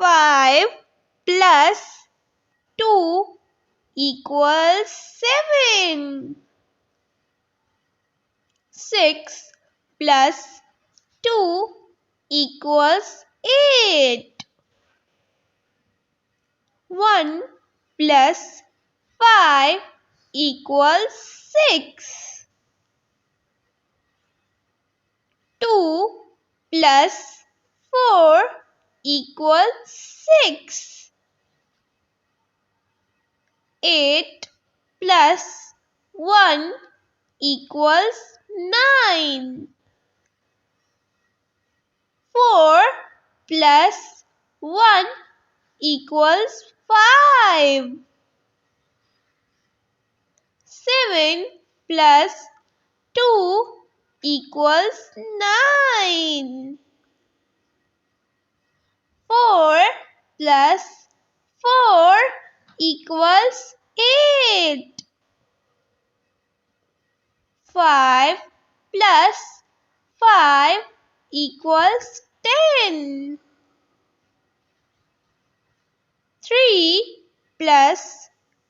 5 plus 2 equals 7. 6 plus 2 equals 8. 1 plus 5 equals 6. 2 plus 4 equals 6. 8 plus 1 equals 9. 4 plus 1 equals 5. 7 plus 2 equals 9. 4 plus 4 equals 8. 5 plus 5 equals 10. 3 plus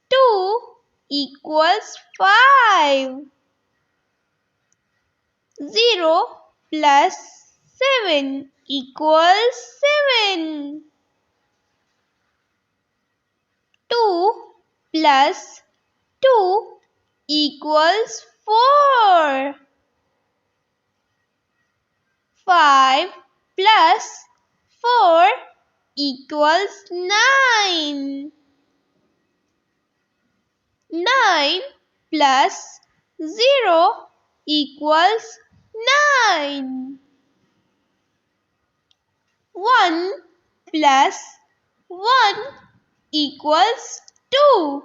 2 equals 5. 0 plus 7 equals 7. 2 plus 2 equals 4. 5 plus 4 equals 9. 9 plus 0 equals 9. 1 plus 1 equals 2.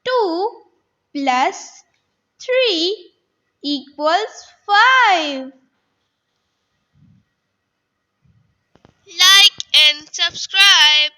2 plus 3 equals 5. Like and subscribe.